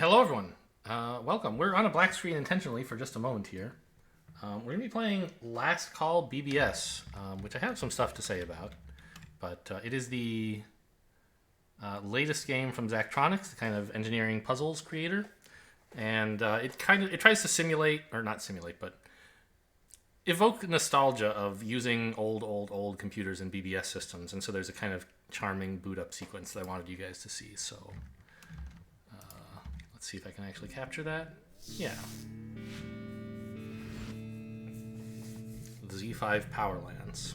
Hello, everyone. Welcome. We're on a black screen intentionally for just a moment here. We're going to be playing Last Call BBS, which I have some stuff to say about. But it is the latest game from Zachtronics, the kind of engineering puzzles creator. And it tries to simulate, or not simulate, but evoke nostalgia of using old computers and BBS systems. And so there's a kind of charming boot up sequence that I wanted you guys to see. So let's see if I can actually capture that. Yeah. The Z5 Powerlands.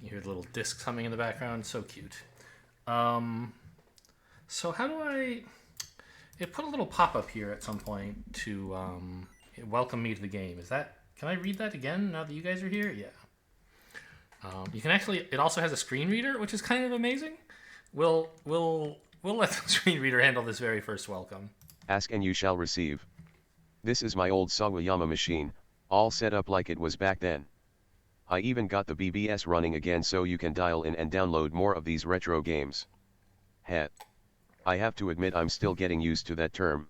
You hear the little discs humming in the background. So cute. So how do I... It put a little pop-up here at some point to welcome me to the game. Is that... Can I read that again now that you guys are here? Yeah. You can actually... It also has a screen reader, which is kind of amazing. We'll let the screen reader handle this very first welcome. Ask and you shall receive. This is my old Sawayama machine, all set up like it was back then. I even got the BBS running again so you can dial in and download more of these retro games. Heh. I have to admit I'm still getting used to that term.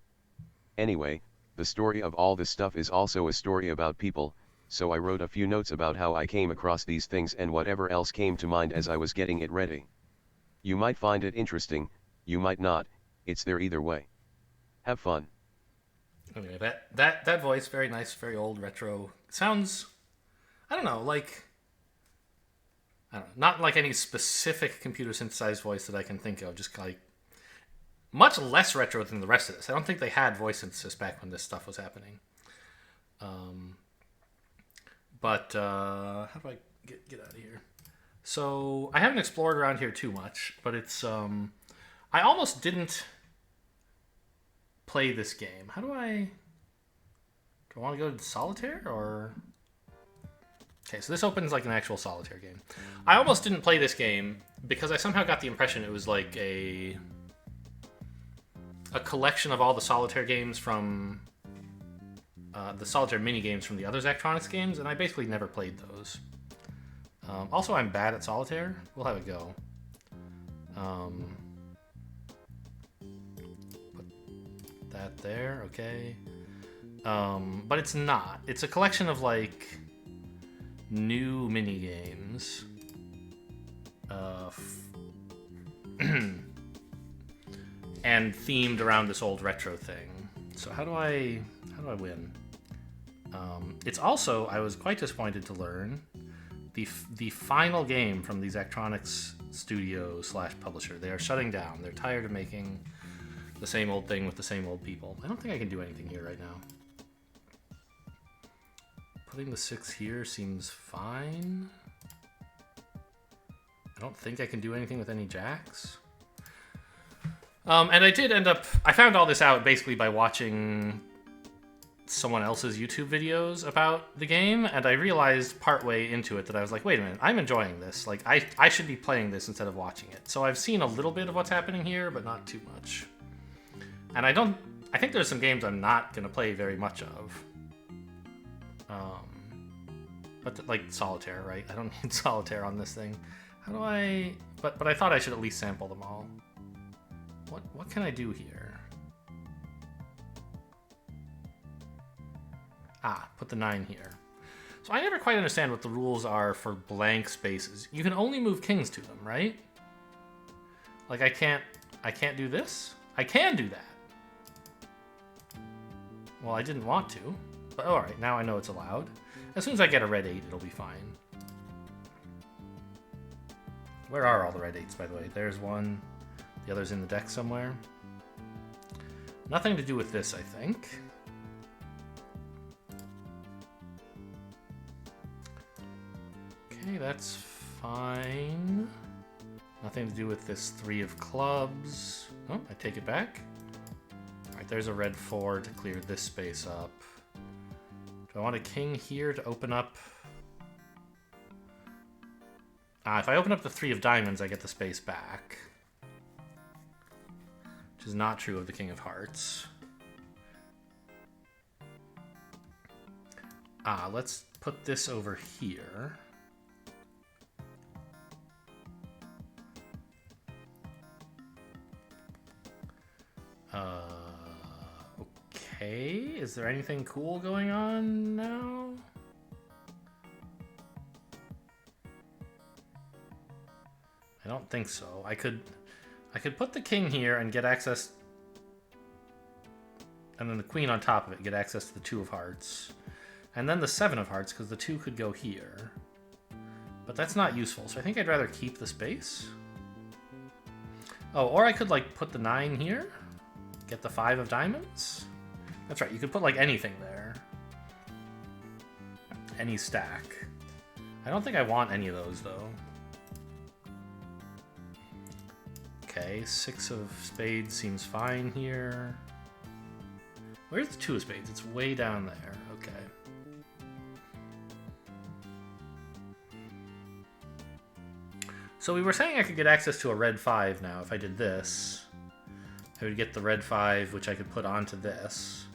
Anyway, the story of all this stuff is also a story about people, so I wrote a few notes about how I came across these things and whatever else came to mind as I was getting it ready. You might find it interesting, you might not, it's there either way. Have fun. Okay, that voice, very nice, very old, retro. Sounds, I don't know, like, I don't know, not like any specific computer synthesized voice that I can think of, just like, much less retro than the rest of this. I don't think they had voice synthesis back when this stuff was happening. But how do I get out of here? So I haven't explored around here too much, but it's I almost didn't play this game. How do I want to go to solitaire or? Okay, so this opens like an actual solitaire game. I almost didn't play this game because I somehow got the impression it was like a collection of all the solitaire games from the solitaire mini games from the other Zachtronics games, and I basically never played those. Also, I'm bad at solitaire. We'll have a go. Put that there, okay. But it's not. It's a collection of like new mini games. And themed around this old retro thing. So how do I win? It's also, I was quite disappointed to learn, the final game from the Zachtronics studio / publisher. They are shutting down. They're tired of making the same old thing with the same old people. I don't think I can do anything here right now. Putting the 6 here seems fine. I don't think I can do anything with any jacks. And I did end up... I found all this out basically by watching someone else's YouTube videos about the game, and I realized partway into it that I was like, wait a minute, I'm enjoying this. Like, I should be playing this instead of watching it. So I've seen a little bit of what's happening here, but not too much. And I think there's some games I'm not going to play very much of. But like solitaire, right? I don't need solitaire on this thing. How do I... But I thought I should at least sample them all. What can I do here? Put the 9 here. So I never quite understand what the rules are for blank spaces. You can only move kings to them, right? Like I can't do this? I can do that. Well, I didn't want to. But alright, now I know it's allowed. As soon as I get a red 8, it'll be fine. Where are all the red 8s, by the way? There's one. The other's in the deck somewhere. Nothing to do with this, I think. Okay, that's fine. Nothing to do with this 3 of clubs. Oh, I take it back. Alright, there's a red 4 to clear this space up. Do I want a king here to open up? If I open up the 3 of diamonds, I get the space back. Which is not true of the king of hearts. Let's put this over here. okay. Is there anything cool going on now? I don't think so. I could put the king here and get access, and then the queen on top of it, get access to the 2 of hearts. And then the 7 of hearts, because the 2 could go here. But that's not useful, so I think I'd rather keep the space. Oh, or I could, like, put the 9 here. Get the 5 of diamonds. That's right, you could put, like, anything there. Any stack. I don't think I want any of those, though. Okay, 6 of spades seems fine here. Where's the 2 of spades? It's way down there. Okay. So we were saying I could get access to a red 5 now if I did this. I would get the red 5, which I could put onto this.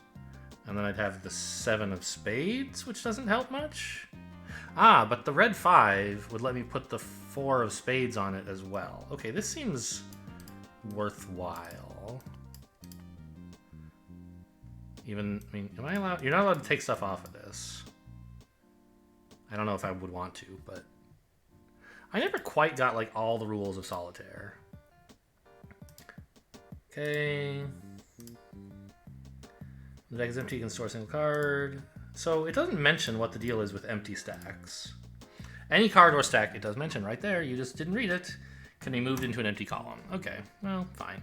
And then I'd have the 7 of spades, which doesn't help much. Ah, but the red 5 would let me put the 4 of spades on it as well. Okay, this seems worthwhile. Even, I mean, am I allowed? You're not allowed to take stuff off of this. I don't know if I would want to, but I never quite got, like, all the rules of solitaire. Okay. The deck is empty, you can store a single card. So it doesn't mention what the deal is with empty stacks. Any card or stack, it does mention right there, you just didn't read it, can be moved into an empty column. Okay, well, fine.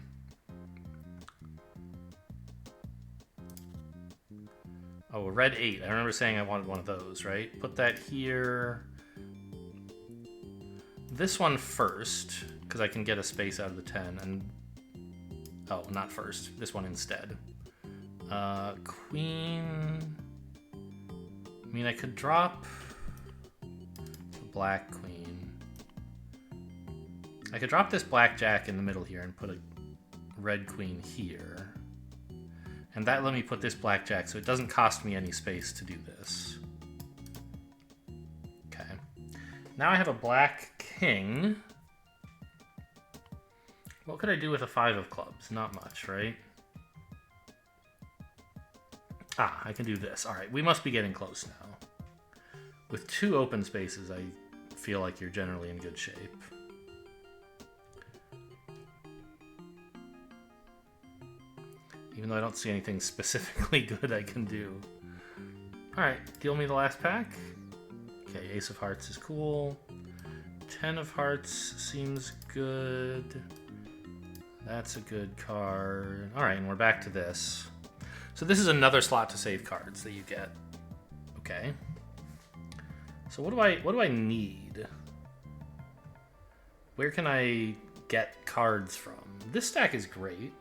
Oh, a red 8. I remember saying I wanted one of those, right? Put that here. This one first, because I can get a space out of the 10, and... Oh, not first. This one instead. Queen... I mean, I could drop the black queen. I could drop this blackjack in the middle here and put a red queen here. And that let me put this blackjack, so it doesn't cost me any space to do this. Okay. Now I have a black king. What could I do with a 5 of clubs? Not much, right? Ah, I can do this. All right, we must be getting close now. With 2 open spaces, I feel like you're generally in good shape. Even though I don't see anything specifically good I can do. Alright, deal me the last pack. Okay, Ace of Hearts is cool. 10 of Hearts seems good. That's a good card. Alright, and we're back to this. So this is another slot to save cards that you get. Okay. So what do I need? Where can I get cards from? This stack is great.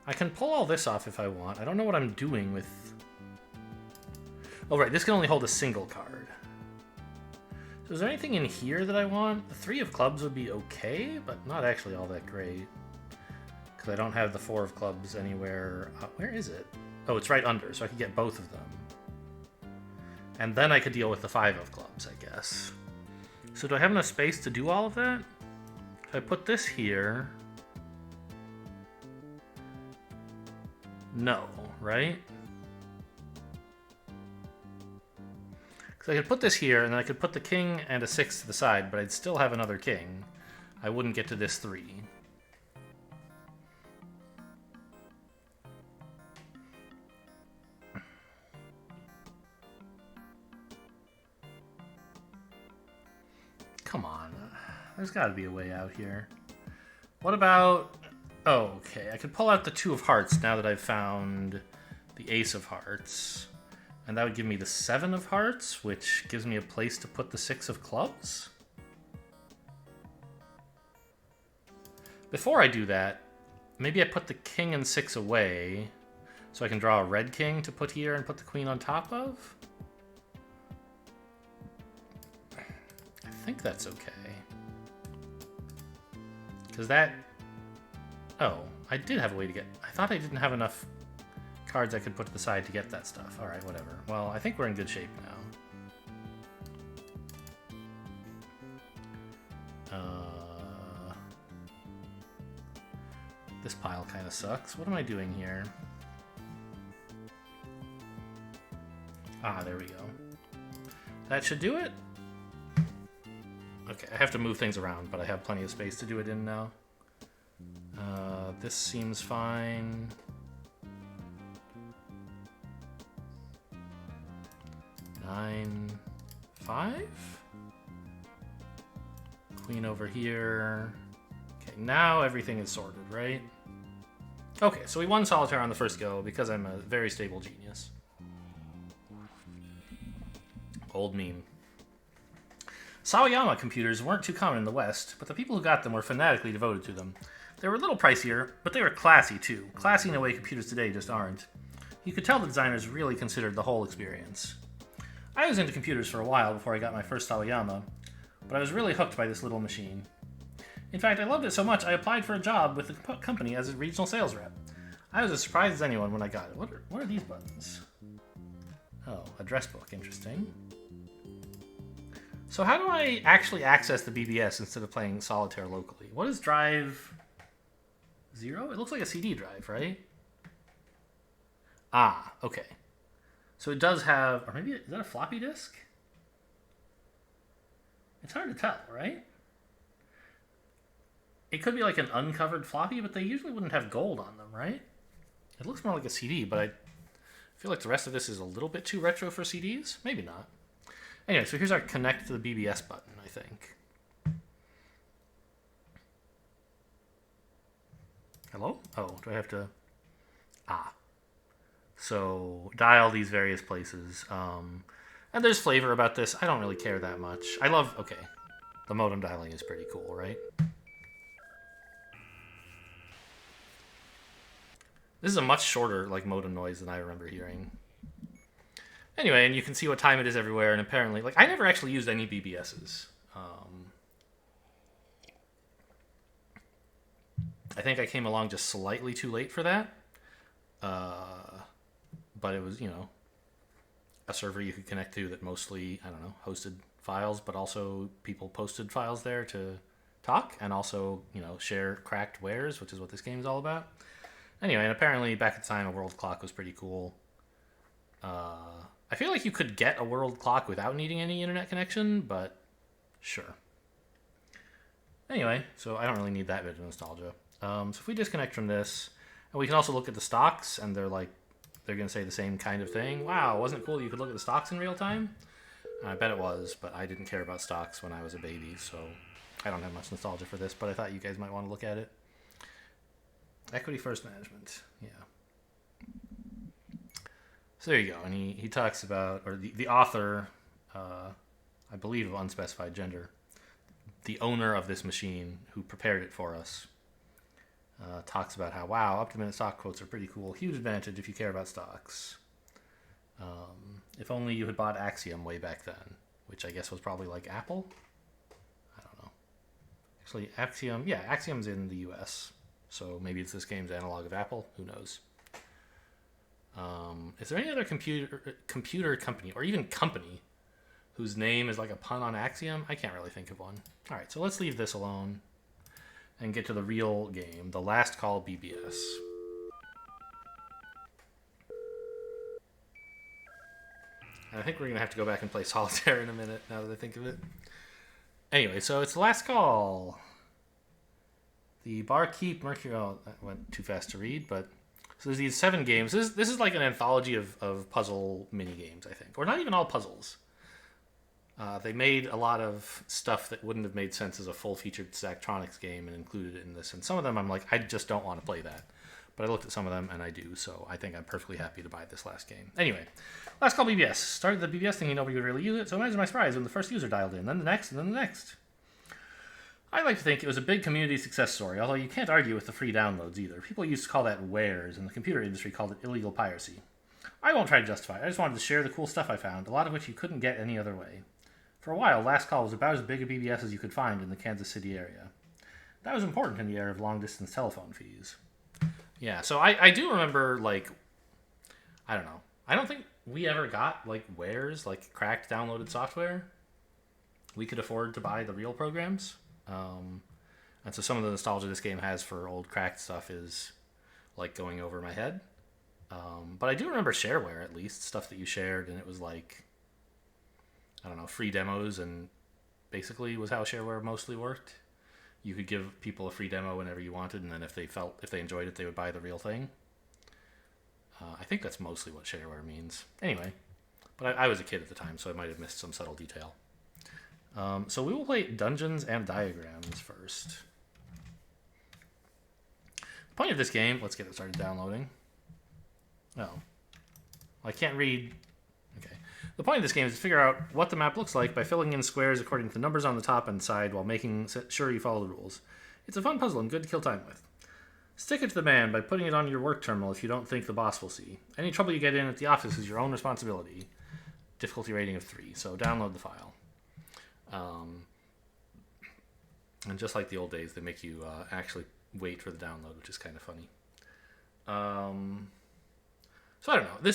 I can pull all this off if I want. I don't know what I'm doing with... Oh, right, this can only hold a single card. So is there anything in here that I want? The 3 of clubs would be okay, but not actually all that great. Because I don't have the 4 of clubs anywhere. Where is it? Oh, it's right under, so I could get both of them. And then I could deal with the 5 of clubs, I guess. So do I have enough space to do all of that? If I put this here... No, right? Because I could put this here, and then I could put the king and a 6 to the side, but I'd still have another king. I wouldn't get to this 3. Come on. There's got to be a way out here. What about... Oh, okay. I could pull out the 2 of hearts now that I've found the Ace of Hearts. And that would give me the 7 of hearts, which gives me a place to put the 6 of clubs. Before I do that, maybe I put the king and 6 away so I can draw a red king to put here and put the queen on top of. I think that's okay. Because that... Oh, I did have a way to get... I thought I didn't have enough cards I could put to the side to get that stuff. Alright, whatever. Well, I think we're in good shape now. This pile kind of sucks. What am I doing here? Ah, there we go. That should do it. Okay, I have to move things around, but I have plenty of space to do it in now. This seems fine. Nine, 5? Queen over here. Okay, now everything is sorted, right? Okay, so we won solitaire on the first go because I'm a very stable genius. Old meme. Sawayama computers weren't too common in the West, but the people who got them were fanatically devoted to them. They were a little pricier, but they were classy too. Classy in a way computers today just aren't. You could tell the designers really considered the whole experience. I was into computers for a while before I got my first Sawayama, but I was really hooked by this little machine. In fact, I loved it so much I applied for a job with the company as a regional sales rep. I was as surprised as anyone when I got it. What are these buttons? Oh, address book. Interesting. So how do I actually access the BBS instead of playing solitaire locally? What is drive 0? It looks like a CD drive, right? Ah, okay. So it does have, or maybe, is that a floppy disk? It's hard to tell, right? It could be like an uncovered floppy, but they usually wouldn't have gold on them, right? It looks more like a CD, but I feel like the rest of this is a little bit too retro for CDs. Maybe not. Anyway, so here's our connect to the BBS button, I think. Hello? Oh, do I have to... Ah. So, dial these various places. And there's flavor about this. I don't really care that much. I love... Okay. The modem dialing is pretty cool, right? This is a much shorter, like, modem noise than I remember hearing. Anyway, and you can see what time it is everywhere, and apparently, like, I never actually used any BBSs. I think I came along just slightly too late for that. But it was, you know, a server you could connect to that mostly, I don't know, hosted files, but also people posted files there to talk, and also, you know, share cracked wares, which is what this game is all about. Anyway, and apparently back at the time, a world clock was pretty cool. I feel like you could get a world clock without needing any internet connection, but sure. Anyway, so I don't really need that bit of nostalgia. So if we disconnect from this, and we can also look at the stocks, and they're going to say the same kind of thing. Wow, wasn't it cool that you could look at the stocks in real time? I bet it was, but I didn't care about stocks when I was a baby, so I don't have much nostalgia for this, but I thought you guys might want to look at it. Equity First Management, yeah. So there you go, and he talks about, or the author, I believe of unspecified gender, the owner of this machine who prepared it for us, talks about how, wow, up-to-minute stock quotes are pretty cool. Huge advantage if you care about stocks. If only you had bought Axiom way back then, which I guess was probably like Apple? I don't know. Actually, Axiom, yeah, Axiom's in the US, so maybe it's this game's analog of Apple. Who knows? Is there any other computer company, or even company, whose name is like a pun on Axiom? I can't really think of one. All right, so let's leave this alone and get to the real game, the Last Call BBS. And I think we're going to have to go back and play Solitaire in a minute, now that I think of it. Anyway, so it's the Last Call. The Barkeep Mercury... Oh, that went too fast to read, but... So there's these 7 games. This is like an anthology of puzzle mini-games, I think. Or not even all puzzles. They made a lot of stuff that wouldn't have made sense as a full-featured Zachtronics game and included it in this. And some of them I'm like, I just don't want to play that. But I looked at some of them, and I do. So I think I'm perfectly happy to buy this last game. Anyway, Last Call BBS. Started the BBS thinking nobody would really use it, so imagine my surprise when the first user dialed in, then the next, and then the next. I like to think it was a big community success story, although you can't argue with the free downloads either. People used to call that wares, and the computer industry called it illegal piracy. I won't try to justify it. I just wanted to share the cool stuff I found, a lot of which you couldn't get any other way. For a while, Last Call was about as big a BBS as you could find in the Kansas City area. That was important in the era of long-distance telephone fees. Yeah, so I do remember, like, I don't know. I don't think we ever got, like, wares, like, cracked downloaded software. We could afford to buy the real programs. And so some of the nostalgia this game has for old cracked stuff is like going over my head. But I do remember shareware, at least stuff that you shared, and it was like, I don't know, free demos, and basically was how shareware mostly worked. You could give people a free demo whenever you wanted, and then if they enjoyed it, they would buy the real thing. I think that's mostly what shareware means. Anyway, but I was a kid at the time, so I might have missed some subtle detail. So we will play Dungeons and Diagrams first. The point of this game, let's get it started downloading. Oh, I can't read. Okay. The point of this game is to figure out what the map looks like by filling in squares according to the numbers on the top and side while making sure you follow the rules. It's a fun puzzle and good to kill time with. Stick it to the man by putting it on your work terminal if you don't think the boss will see. Any trouble you get in at the office is your own responsibility. Difficulty rating of 3, so download the file. And just like the old days, they make you actually wait for the download, which is kind of funny. So I don't know.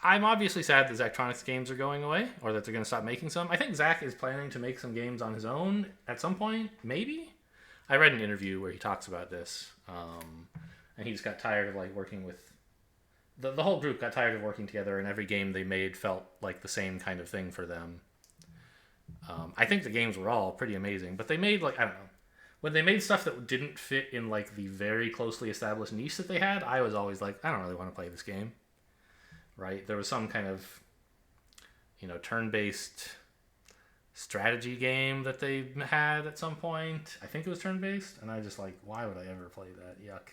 I'm obviously sad that Zachtronics games are going away, or that they're going to stop making some. I think Zach is planning to make some games on his own at some point, maybe? I read an interview where he talks about this, and he just got tired of like working with... The whole group got tired of working together, and every game they made felt like the same kind of thing for them. I think the games were all pretty amazing, but they made like, I don't know. When they made stuff that didn't fit in like the very closely established niche that they had, I was always like, I don't really want to play this game. Right? There was some kind of, turn-based strategy game that they had at some point. I think it was turn-based, and I just like, why would I ever play that? Yuck.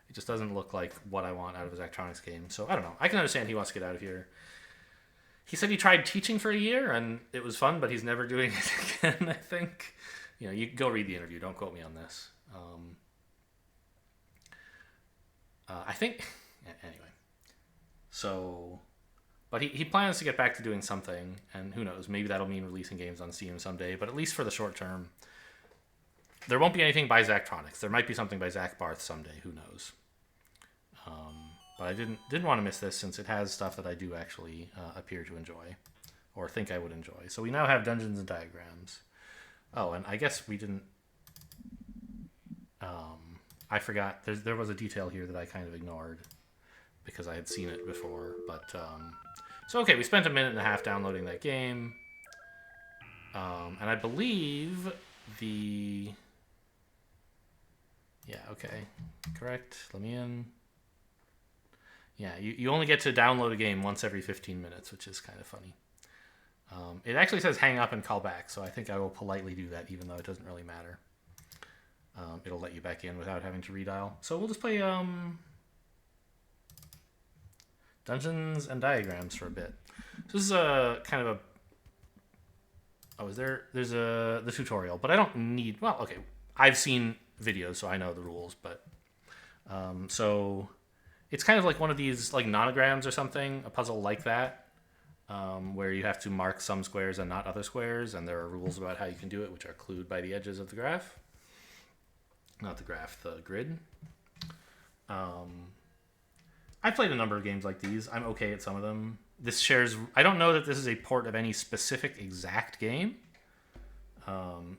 It just doesn't look like what I want out of a Zachtronics game. So, I don't know. I can understand he wants to get out of here. He said he tried teaching for a year, and it was fun, but he's never doing it again, I think. You can go read the interview. Don't quote me on this. I think... Anyway. So... But he plans to get back to doing something, and who knows, maybe that'll mean releasing games on Steam someday, but at least for the short term, there won't be anything by Zachtronics. There might be something by Zach Barth someday, who knows. But I didn't want to miss this, since it has stuff that I do actually appear to enjoy, or think I would enjoy. So we now have Dungeons and Diagrams. Oh, and I guess we didn't... I forgot, there was a detail here that I kind of ignored, because I had seen it before, but... So, okay, we spent a minute and a half downloading that game. And I believe the... Yeah, okay. Correct. Let me in. Yeah, you only get to download a game once every 15 minutes, which is kind of funny. It actually says hang up and call back, so I think I will politely do that, even though it doesn't really matter. It'll let you back in without having to redial. So we'll just play Dungeons and Diagrams for a bit. So this is a kind of a... Oh, there's the tutorial, but I don't need... Well, okay, I've seen videos, so I know the rules, but... So it's kind of like one of these like nonograms or something, a puzzle like that. Where you have to mark some squares and not other squares, and there are rules about how you can do it, which are clued by the edges of the graph. Not the graph, the grid. I've played a number of games like these. I'm okay at some of them. This shares... I don't know that this is a port of any specific exact game.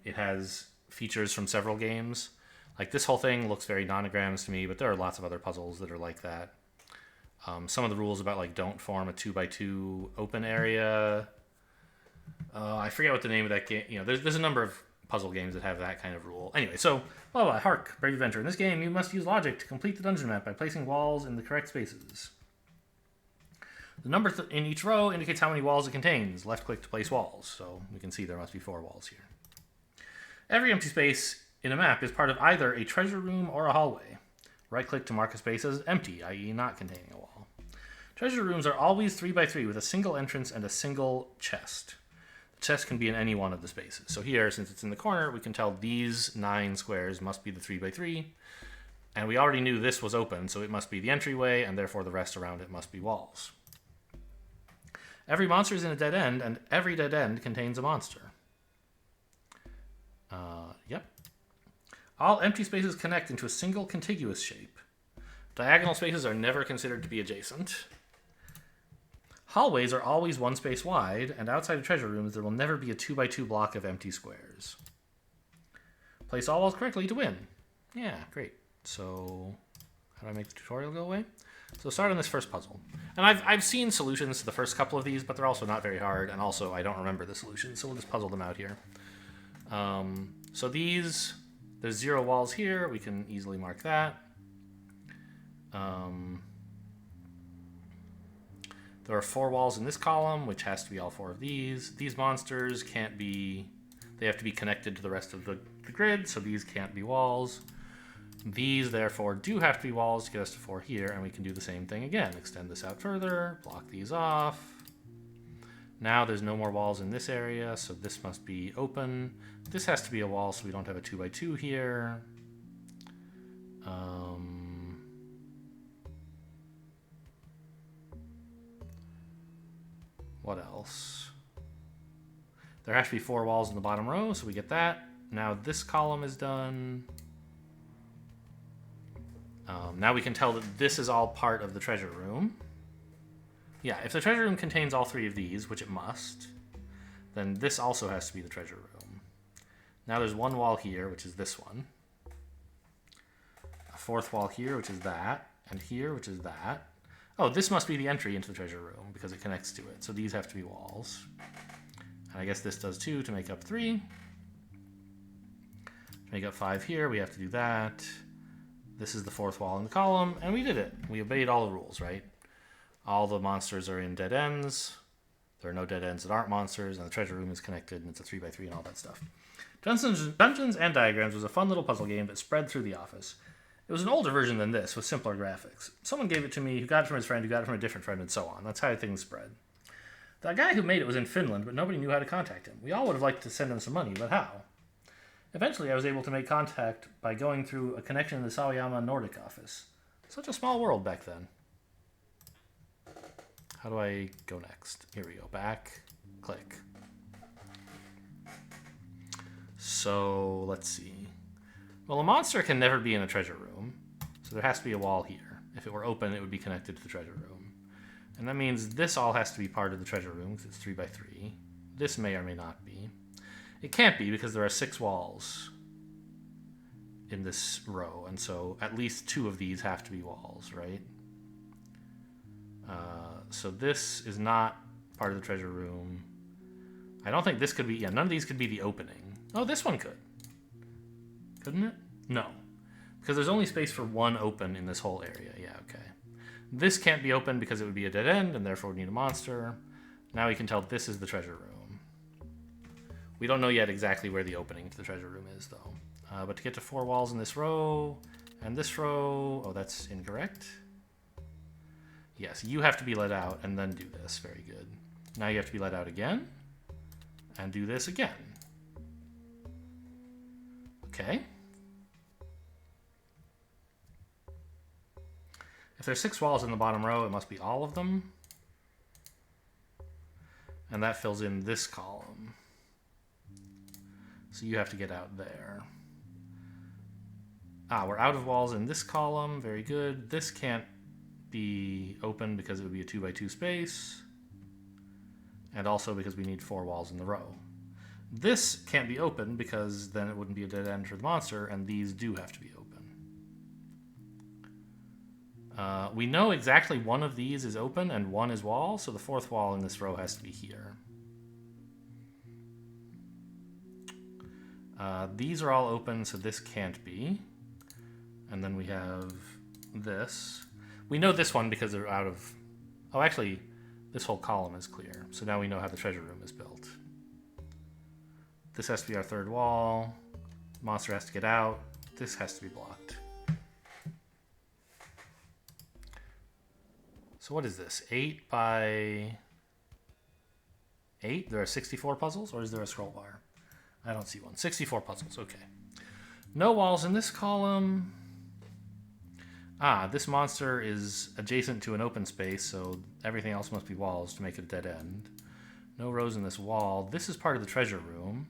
It has features from several games. Like, this whole thing looks very nonograms to me, but there are lots of other puzzles that are like that. Some of the rules about like don't form a 2x2 open area. I forget what the name of that game. There's a number of puzzle games that have that kind of rule. Anyway, so hark, brave adventure. In this game, you must use logic to complete the dungeon map by placing walls in the correct spaces. The number in each row indicates how many walls it contains. Left click to place walls. So we can see there must be 4 walls here. Every empty space in a map is part of either a treasure room or a hallway. Right click to mark a space as empty, i.e. not containing a wall. Treasure rooms are always 3x3 with a single entrance and a single chest. The chest can be in any one of the spaces. So here, since it's in the corner, we can tell these 9 squares must be the 3x3. And we already knew this was open, so it must be the entryway, and therefore the rest around it must be walls. Every monster is in a dead end, and every dead end contains a monster. Yep. All empty spaces connect into a single contiguous shape. Diagonal spaces are never considered to be adjacent. Hallways are always one space wide, and outside of treasure rooms, there will never be a 2x2 block of empty squares. Place all walls correctly to win. Yeah, great. So, how do I make the tutorial go away? So start on this first puzzle. And I've seen solutions to the first couple of these, but they're also not very hard, and also I don't remember the solutions, so we'll just puzzle them out here. So these, there's 0 walls here. We can easily mark that. There are 4 walls in this column, which has to be all 4 of these. These monsters can't be, they have to be connected to the rest of the grid, so these can't be walls. These, therefore, do have to be walls to get us to 4 here, and we can do the same thing again. Extend this out further, block these off. Now there's no more walls in this area, so this must be open. This has to be a wall, so we don't have a 2x2 here. What else? There has to be 4 walls in the bottom row, so we get that. Now this column is done. Now we can tell that this is all part of the treasure room. Yeah, if the treasure room contains all 3 of these, which it must, then this also has to be the treasure room. Now there's 1 wall here, which is this one. A 4th wall here, which is that. And here, which is that. Oh, this must be the entry into the treasure room because it connects to it. So these have to be walls. And I guess this does 2 to make up 3. To make up 5 here, we have to do that. This is the 4th wall in the column, and we did it. We obeyed all the rules, right? All the monsters are in dead ends. There are no dead ends that aren't monsters, and the treasure room is connected, and it's a 3x3 and all that stuff. Dungeons and Diagrams was a fun little puzzle game that spread through the office. It was an older version than this, with simpler graphics. Someone gave it to me, who got it from his friend, who got it from a different friend, and so on. That's how things spread. The guy who made it was in Finland, but nobody knew how to contact him. We all would have liked to send him some money, but how? Eventually, I was able to make contact by going through a connection in the Sawayama Nordic office. Such a small world back then. How do I go next? Here we go. Back. Click. So, let's see. Well, a monster can never be in a treasure room, so there has to be a wall here. If it were open, it would be connected to the treasure room. And that means this all has to be part of the treasure room, because it's 3x3. This may or may not be. It can't be because there are 6 walls in this row, and so at least 2 of these have to be walls, right? So this is not part of the treasure room. I don't think this could be, yeah, none of these could be the opening. Oh, this one could. Couldn't it? No. Because there's only space for 1 open in this whole area. Yeah, okay. This can't be open because it would be a dead end, and therefore would need a monster. Now we can tell this is the treasure room. We don't know yet exactly where the opening to the treasure room is, though. But to get to 4 walls in this row, and this row... Oh, that's incorrect. Yes, you have to be let out, and then do this. Very good. Now you have to be let out again, and do this again. Okay. If there's 6 walls in the bottom row, it must be all of them. And that fills in this column. So you have to get out there. Ah, we're out of walls in this column. Very good. This can't be open because it would be a 2x2 space. And also because we need 4 walls in the row. This can't be open because then it wouldn't be a dead end for the monster, and these do have to be open. We know exactly 1 of these is open and 1 is wall, so the 4th wall in this row has to be here. These are all open, so this can't be. And then we have this. We know this one because they're out of... Oh, actually, this whole column is clear. So now we know how the treasure room is built. This has to be our 3rd wall. Monster has to get out. This has to be blocked. So what is this? 8 by 8? There are 64 puzzles, or is there a scroll bar? I don't see one. 64 puzzles, okay. No walls in this column. Ah, this monster is adjacent to an open space, so everything else must be walls to make it a dead end. No rows in this wall. This is part of the treasure room.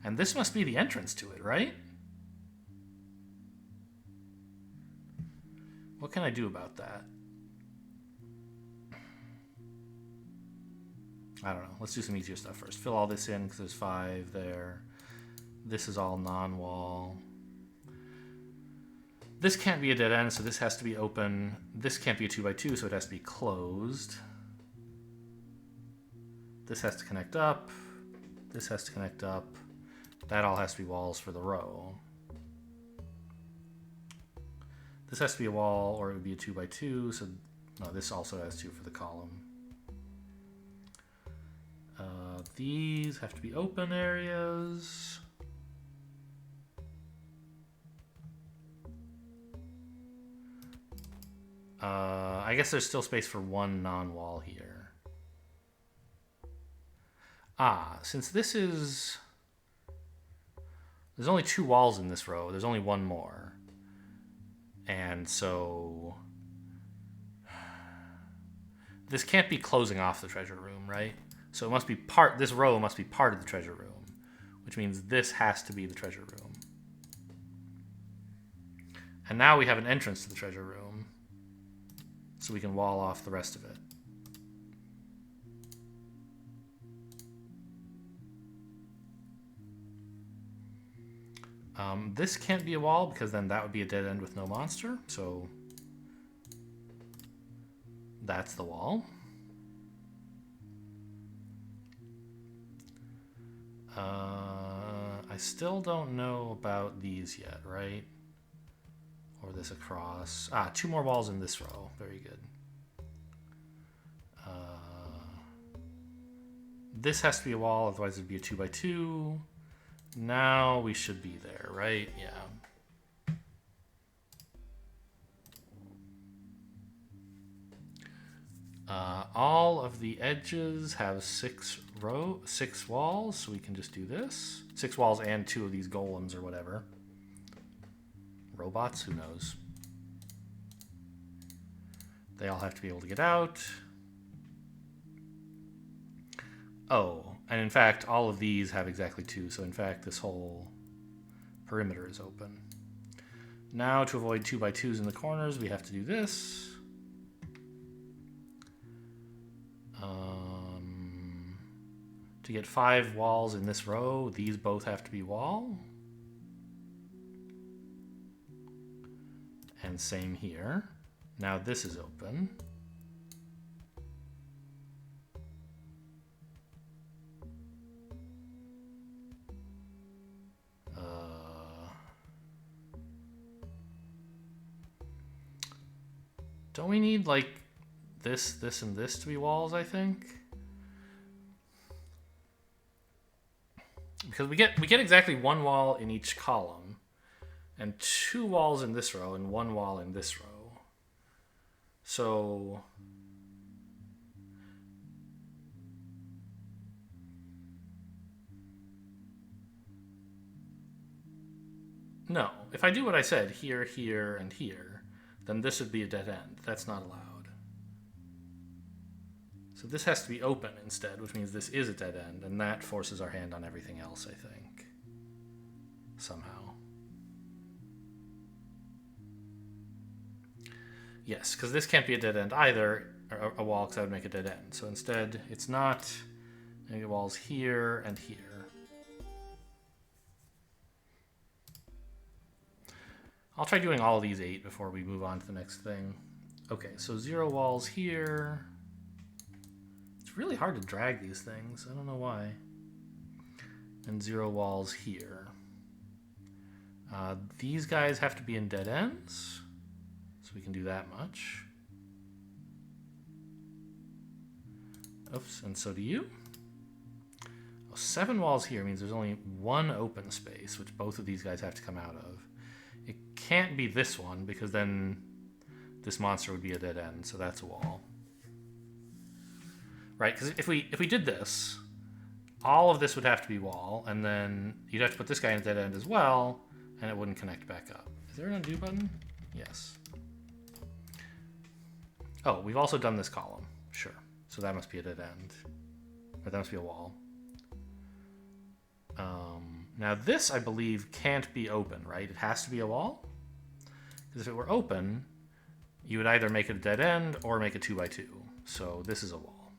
And this must be the entrance to it, right? What can I do about that? I don't know. Let's do some easier stuff first. Fill all this in because there's 5 there. This is all non-wall. This can't be a dead end, so this has to be open. This can't be a 2x2, so it has to be closed. This has to connect up. This has to connect up. That all has to be walls for the row. This has to be a wall, or it would be a 2x2, so no, this also has 2 for the column. These have to be open areas. I guess there's still space for 1 non-wall here. Since this is... There's only 2 walls in this row. There's only 1 more. And so... This can't be closing off the treasure room, right? So it must be part... This row must be part of the treasure room. Which means this has to be the treasure room. And now we have an entrance to the treasure room. So we can wall off the rest of it. This can't be a wall because then that would be a dead end with no monster. So that's the wall. I still don't know about these yet, right? Or this across. 2 more walls in this row. Very good. This has to be a wall, otherwise it'd be a 2x2. Now we should be there, right? Yeah. All of the edges have 6 walls, so we can just do this. 6 walls and 2 of these golems or whatever. Robots, who knows? They all have to be able to get out. Oh, and in fact, all of these have exactly 2, so in fact, this whole perimeter is open. Now, to avoid 2x2s in the corners, we have to do this. To get 5 walls in this row, these both have to be wall. And same here. Now this is open. Don't we need like this, this, and this to be walls, I think? Because we get exactly 1 wall in each column, and 2 walls in this row, and 1 wall in this row. So no, if I do what I said, here, here, and here, then this would be a dead end. That's not allowed. So this has to be open instead, which means this is a dead end, and that forces our hand on everything else, I think. Somehow. Yes, because this can't be a dead end either, or a wall, because that would make a dead end. So instead, it's not. I get walls here and here. I'll try doing all of these 8 before we move on to the next thing. Okay, so 0 walls here. It's really hard to drag these things. I don't know why. And 0 walls here. These guys have to be in dead ends. So we can do that much. Oops, and so do you. Oh, 7 walls here means there's only 1 open space, which both of these guys have to come out of. It can't be this one, because then this monster would be a dead end, so that's a wall. Right, because if we did this, all of this would have to be wall, and then you'd have to put this guy in a dead end as well, and it wouldn't connect back up. Is there an undo button? Yes. Oh, we've also done this column. Sure. So that must be a dead end. Or that must be a wall. Now this, I believe, can't be open, right? It has to be a wall? Because if it were open, you would either make it a dead end or make it 2x2. So this is a wall.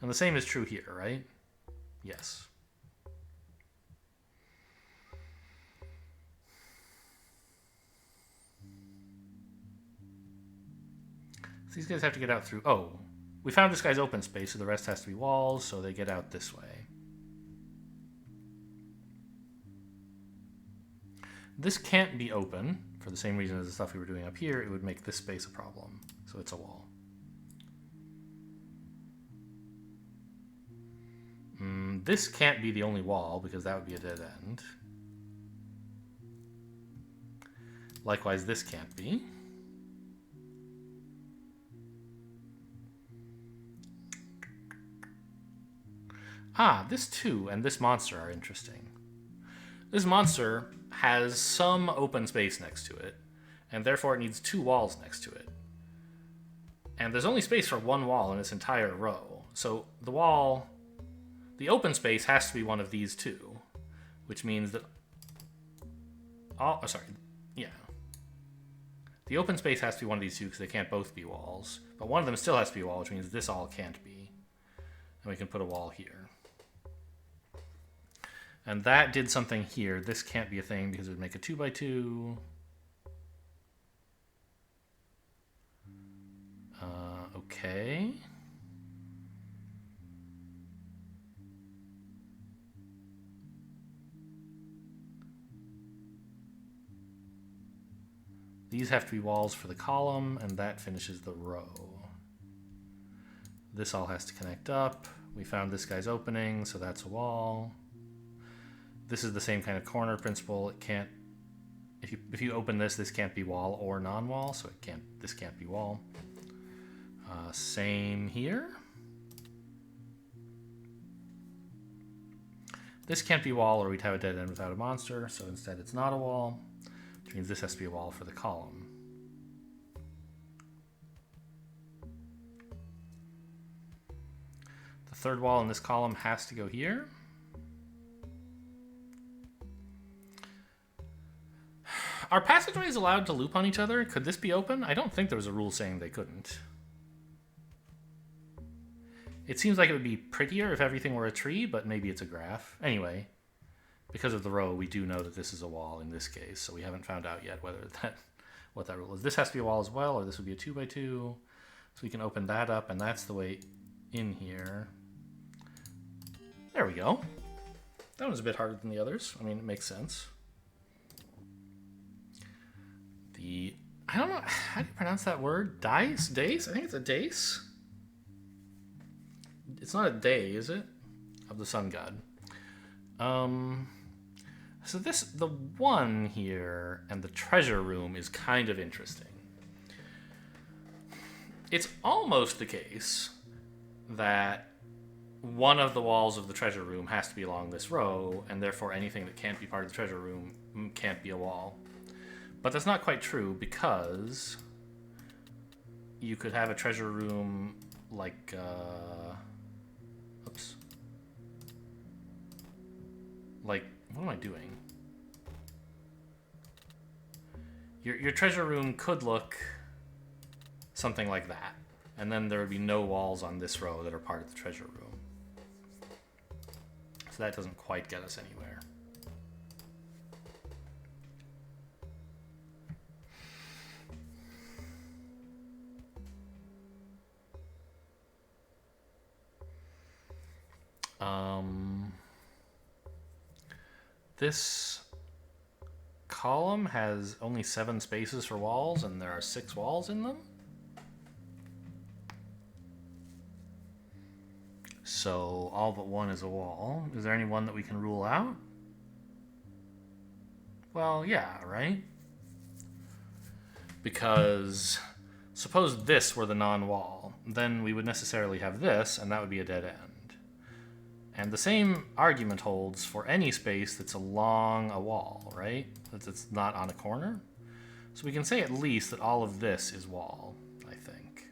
And the same is true here, right? Yes. So these guys have to get out through... Oh, we found this guy's open space, so the rest has to be walls, so they get out this way. This can't be open, for the same reason as the stuff we were doing up here. It would make this space a problem, so it's a wall. This can't be the only wall, because that would be a dead end. Likewise, this can't be. Ah, this too, and this monster are interesting. This monster has some open space next to it, and therefore it needs 2 walls next to it. And there's only space for 1 wall in this entire row. So the wall, the open space has to be one of these 2, which means that the open space has to be one of these 2 because they can't both be walls. But one of them still has to be a wall, which means this all can't be. And we can put a wall here. And that did something here. This can't be a thing because it would make a 2x2. Okay. These have to be walls for the column, and that finishes the row. This all has to connect up. We found this guy's opening, so that's a wall. This is the same kind of corner principle. It can't, if you open this, this can't be wall or non-wall, so this can't be wall. Same here. This can't be wall, or we'd have a dead end without a monster, so instead it's not a wall, which means this has to be a wall for the column. The third wall in this column has to go here. Are passageways allowed to loop on each other? Could this be open? I don't think there was a rule saying they couldn't. It seems like it would be prettier if everything were a tree, but maybe it's a graph. Anyway, because of the row, we do know that this is a wall in this case, so we haven't found out yet what that rule is. This has to be a wall as well, or this would be a 2x2. So we can open that up, and that's the way in here. There we go. That one's a bit harder than the others. I mean, it makes sense. I don't know, how do you pronounce that word? Dice? Dace? I think it's a dace. It's not a day, is it? Of the sun god. So the one here and the treasure room is kind of interesting. It's almost the case that one of the walls of the treasure room has to be along this row, and therefore anything that can't be part of the treasure room can't be a wall. But that's not quite true, because you could have a treasure room like, oops. Like, what am I doing? Your treasure room could look something like that. And then there would be no walls on this row that are part of the treasure room. So that doesn't quite get us anywhere. This column has only 7 spaces for walls, and there are 6 walls in them. So all but one is a wall. Is there any one that we can rule out? Well, yeah, right? Because suppose this were the non-wall, then we would necessarily have this, and that would be a dead end. And the same argument holds for any space that's along a wall, right? That's not on a corner. So we can say at least that all of this is wall, I think.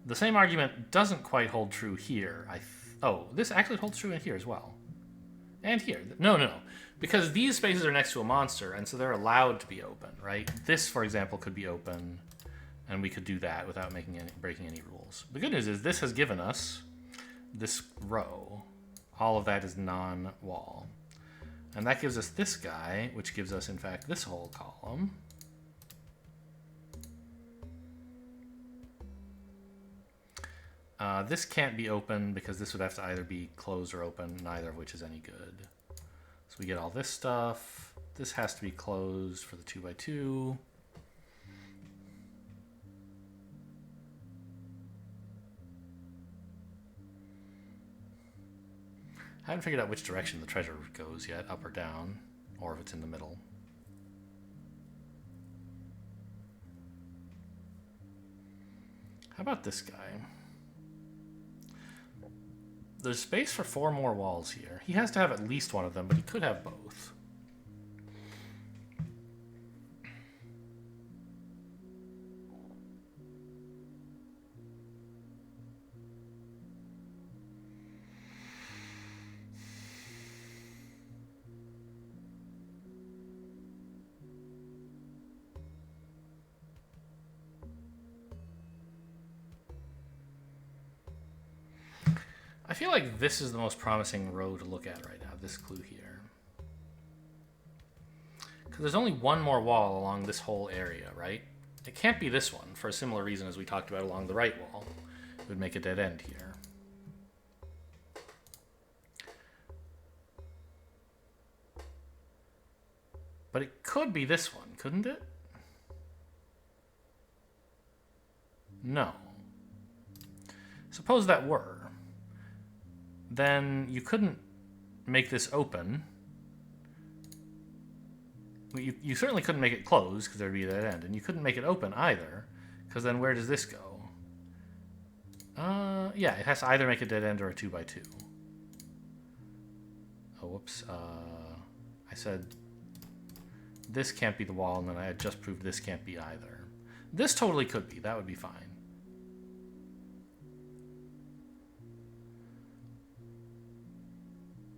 The same argument doesn't quite hold true here. Oh, this actually holds true in here as well. And here. No. Because these spaces are next to a monster, and so they're allowed to be open, right? This, for example, could be open, And we could do that without breaking any rules. The good news is this has given us this row. All of that is non-wall. And that gives us this guy, which gives us, in fact, this whole column. This can't be open because this would have to either be closed or open, neither of which is any good. So we get all this stuff. This has to be closed for the 2x2. I haven't figured out which direction the treasure goes yet, up or down, or if it's in the middle. How about this guy? There's space for 4 more walls here. He has to have at least one of them, but he could have both. I feel like this is the most promising row to look at right now, this clue here. Because there's only one more wall along this whole area, right? It can't be this one, for a similar reason as we talked about along the right wall. It would make a dead end here. But it could be this one, couldn't it? No. Suppose that were. Then you couldn't make this open. You certainly couldn't make it closed because there'd be that end. And you couldn't make it open either, because then where does this go? Yeah, it has to either make a dead end or a 2x2. Oh, whoops. I said this can't be the wall, and then I had just proved this can't be either. This totally could be. That would be fine.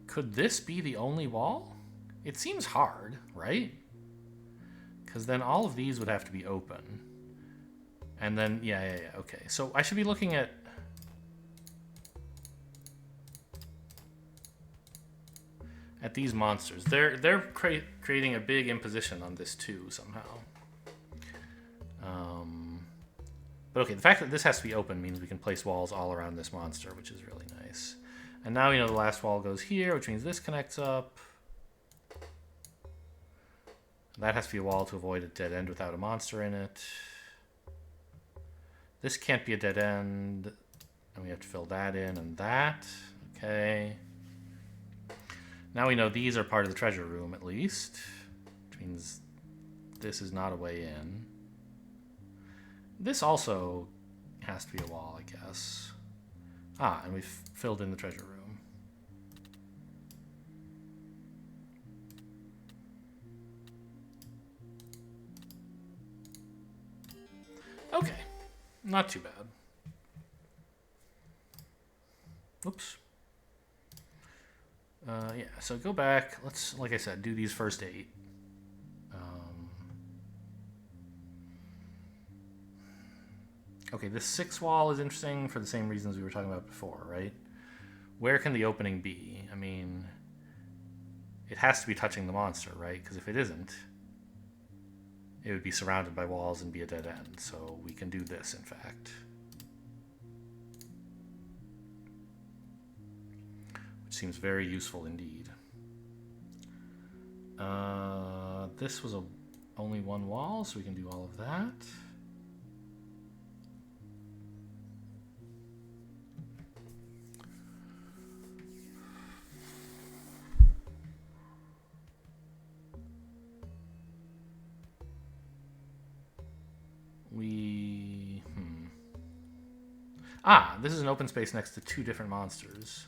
Could this be the only wall? It seems hard, right? Because then all of these would have to be open. And then, yeah, okay. So I should be looking at... these monsters. They're creating a big imposition on this too, somehow. But okay, the fact that this has to be open means we can place walls all around this monster, which is really nice. And now we know the last wall goes here, which means this connects up. That has to be a wall to avoid a dead end without a monster in it. This can't be a dead end. And we have to fill that in and that. Okay. Now we know these are part of the treasure room, at least. Which means this is not a way in. This also has to be a wall, I guess. Ah, and we've filled in the treasure room. Okay, not too bad. Oops. Yeah, so go back. Let's, like I said, do these first 8. Okay, this 6 wall is interesting for the same reasons we were talking about before, right? Where can the opening be? I mean, it has to be touching the monster, right? Because if it isn't, it would be surrounded by walls and be a dead end. So we can do this, in fact. Which seems very useful indeed. This was only one wall, so we can do all of that. This is an open space next to 2 different monsters.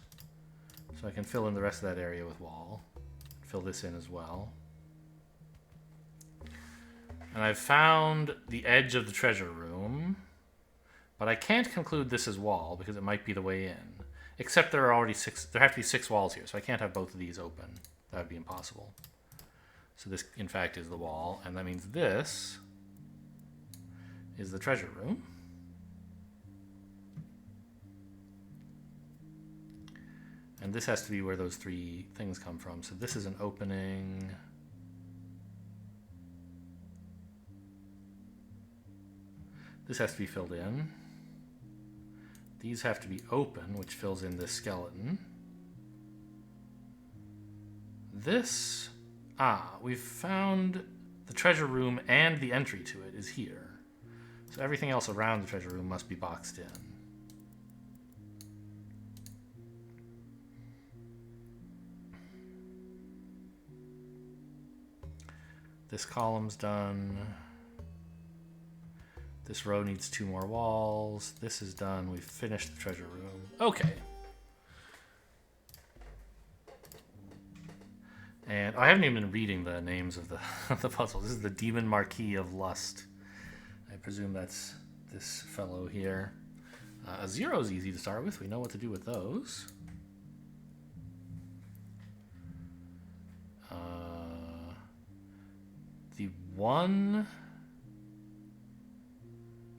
So I can fill in the rest of that area with wall. Fill this in as well. And I've found the edge of the treasure room. But I can't conclude this is wall because it might be the way in. Except there are already 6, there have to be 6 walls here, so I can't have both of these open. That would be impossible. So this, in fact, is the wall, and that means this is the treasure room. And this has to be where those three things come from. So this is an opening. This has to be filled in. These have to be open, which fills in this skeleton. This, we've found the treasure room, and the entry to it is here. So everything else around the treasure room must be boxed in. This column's done. This row needs 2 more walls. This is done. We've finished the treasure room. Okay. And I haven't even been reading the names of the puzzles. This is the Demon Marquee of Lust. I presume that's this fellow here. A 0 is easy to start with. We know what to do with those. The 1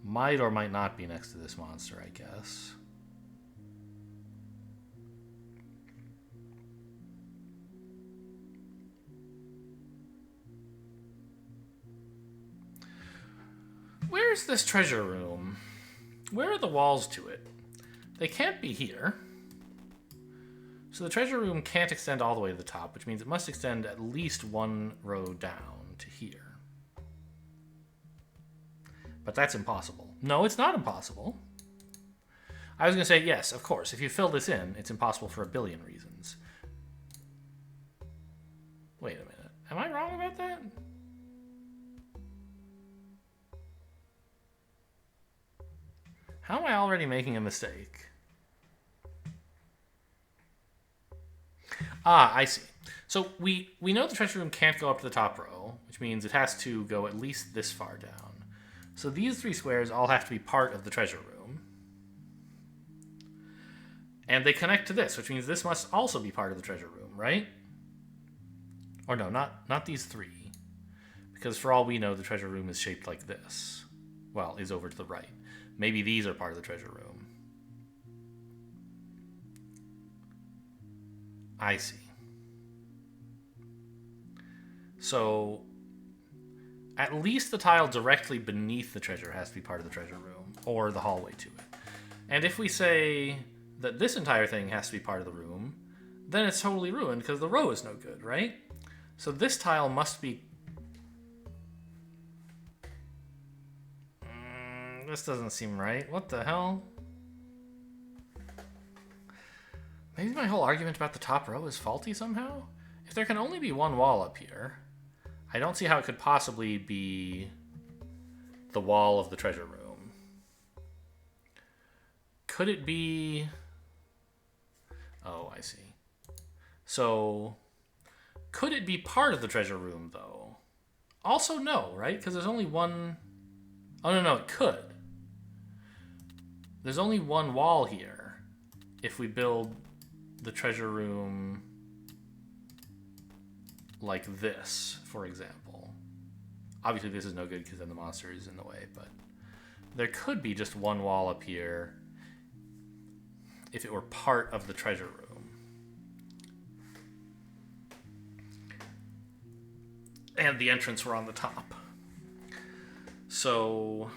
might or might not be next to this monster, I guess. Where's this treasure room? Where are the walls to it? They can't be here. So the treasure room can't extend all the way to the top, which means it must extend at least 1 row down to here. But that's impossible. No, it's not impossible. I was going to say, yes, of course. If you fill this in, it's impossible for a billion reasons. Wait a minute. Am I wrong about that? How am I already making a mistake? I see. So we know the treasure room can't go up to the top row, which means it has to go at least this far down. So these 3 squares all have to be part of the treasure room. And they connect to this, which means this must also be part of the treasure room, right? Or no, not these 3. Because for all we know, the treasure room is shaped like this. Well, is over to the right. Maybe these are part of the treasure room. I see. So, at least the tile directly beneath the treasure has to be part of the treasure room, or the hallway to it. And if we say that this entire thing has to be part of the room, then it's totally ruined because the row is no good, right? So this tile must be... this doesn't seem right. What the hell? Maybe my whole argument about the top row is faulty somehow? If there can only be 1 wall up here, I don't see how it could possibly be the wall of the treasure room. Could it be... oh, I see. So, could it be part of the treasure room, though? Also, no, right? Because there's only 1... oh, no, it could. There's only 1 wall here if we build the treasure room like this, for example. Obviously, this is no good because then the monster is in the way, but there could be just 1 wall up here if it were part of the treasure room. And the entrance were on the top. So...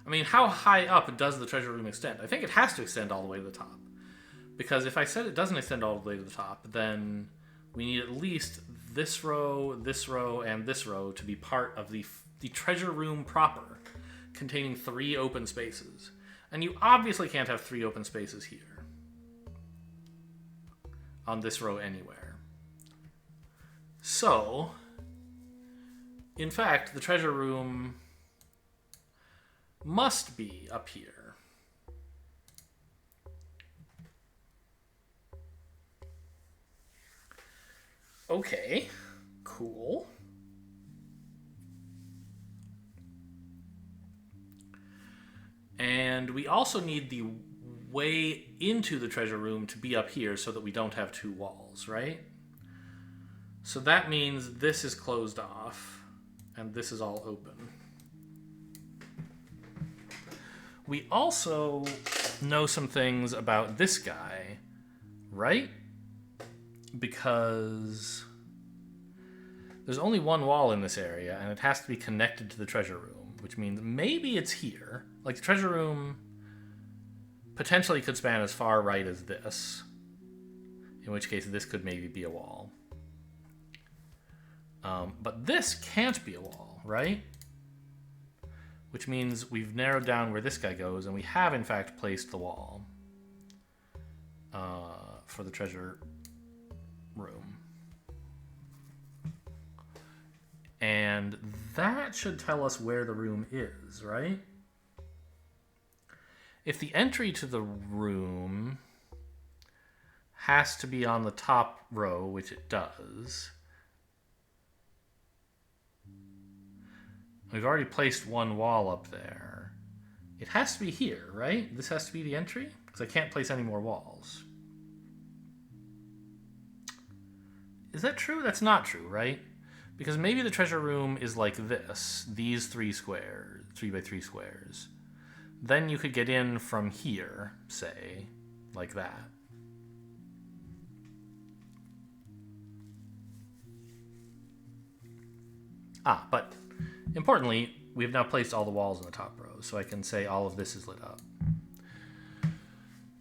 I mean, how high up does the treasure room extend? I think it has to extend all the way to the top. Because if I said it doesn't extend all the way to the top, then we need at least this row, and this row to be part of the treasure room proper, containing 3 open spaces. And you obviously can't have 3 open spaces here. On this row anywhere. So, in fact, the treasure room must be up here. Okay, cool. And we also need the way into the treasure room to be up here so that we don't have 2 walls, right? So that means this is closed off, and this is all open. We also know some things about this guy, right? Because there's only one wall in this area, and it has to be connected to the treasure room, which means maybe it's here. Like, the treasure room potentially could span as far right as this, in which case this could maybe be a wall. But this can't be a wall, right? Which means we've narrowed down where this guy goes, and we have, in fact, placed the wall for the treasure room. And that should tell us where the room is, right? If the entry to the room has to be on the top row, which it does, we've already placed one wall up there. It has to be here, right? This has to be the entry? Because I can't place any more walls. Is that true? That's not true, right? Because maybe the treasure room is like this. These 3 squares, 3 by 3 squares. Then you could get in from here, say, like that. But importantly, we have now placed all the walls in the top row, so I can say all of this is lit up.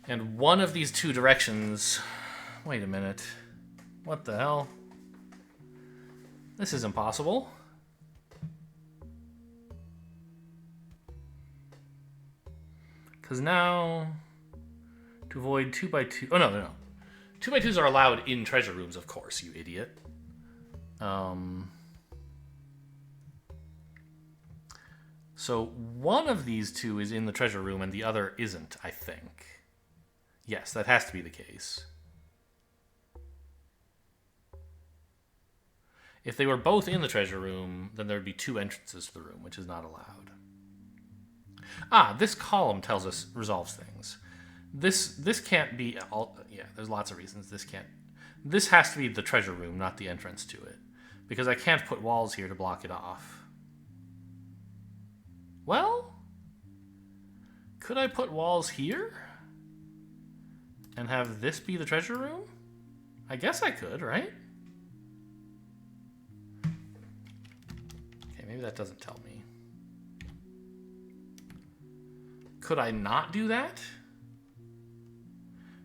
And one of these 2 directions... Wait a minute. What the hell? This is impossible. Because now, to avoid 2 by 2... Oh, no. 2 by 2s are allowed in treasure rooms, of course, you idiot. So one of these 2 is in the treasure room and the other isn't, I think. Yes, that has to be the case. If they were both in the treasure room, then there would be 2 entrances to the room, which is not allowed. This column tells us, resolves things. This can't be... there's lots of reasons this can't... This has to be the treasure room, not the entrance to it. Because I can't put walls here to block it off. Well, could I put walls here? And have this be the treasure room? I guess I could, right? Okay, maybe that doesn't tell me. Could I not do that?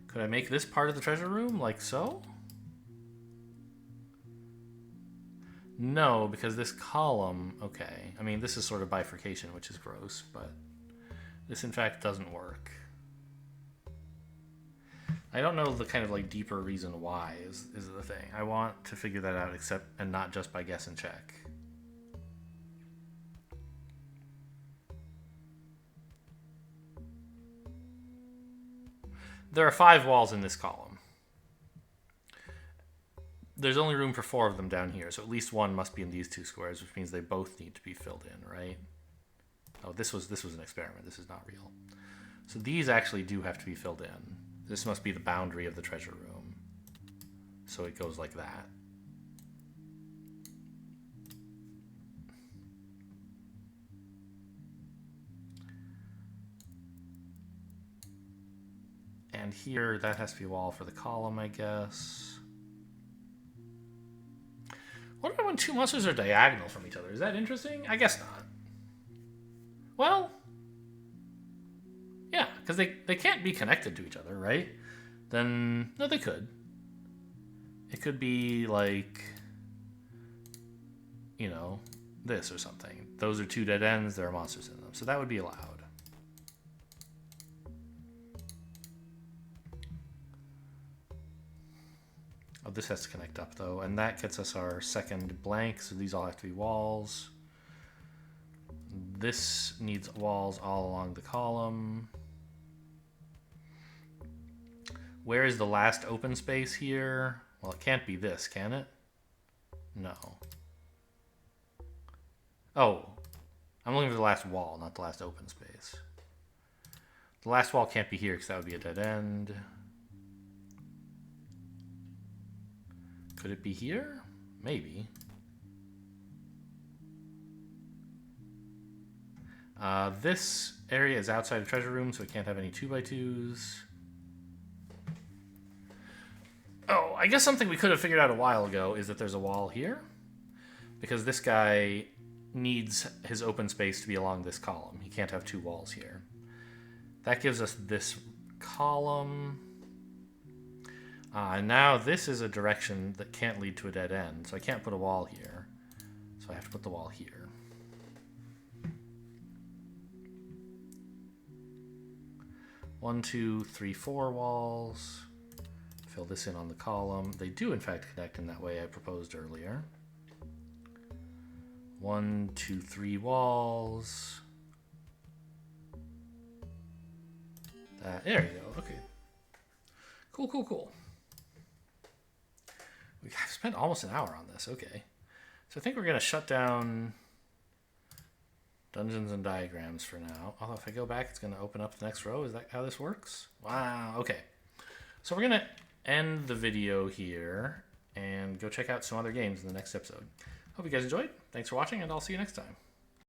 Could I make this part of the treasure room like so? No, because this column, okay. I mean, this is sort of bifurcation, which is gross, but this in fact doesn't work. I don't know the kind of like deeper reason why is the thing. I want to figure that out and not just by guess and check. There are 5 walls in this column. There's only room for 4 of them down here, so at least one must be in these 2 squares, which means they both need to be filled in, right? Oh, this was an experiment. This is not real. So these actually do have to be filled in. This must be the boundary of the treasure room. So it goes like that. And here, that has to be a wall for the column, I guess. What about when 2 monsters are diagonal from each other? Is that interesting? I guess not. Well, yeah, because they can't be connected to each other, right? Then, no, they could. It could be like, you know, this or something. Those are 2 dead ends, there are monsters in them. So that would be allowed. Oh, this has to connect up, though. And that gets us our second blank, so these all have to be walls. This needs walls all along the column. Where is the last open space here? Well, it can't be this, can it? No. Oh, I'm looking for the last wall, not the last open space. The last wall can't be here because that would be a dead end. Could it be here? Maybe. This area is outside of treasure room, so we can't have any 2x2s. Oh, I guess something we could have figured out a while ago is that there's a wall here. Because this guy needs his open space to be along this column. He can't have two walls here. That gives us this column. And now this is a direction that can't lead to a dead end. So I can't put a wall here. So I have to put the wall here. One, two, three, four walls. Fill this in on the column. They do, in fact, connect in that way I proposed earlier. 1, 2, 3 walls. There you go. Okay. Cool, cool, cool. We've spent almost an hour on this. Okay. So I think we're going to shut down Dungeons and Diagrams for now. Although if I go back, it's going to open up the next row. Is that how this works? Wow. Okay. So we're going to end the video here and go check out some other games in the next episode. Hope you guys enjoyed. Thanks for watching, and I'll see you next time.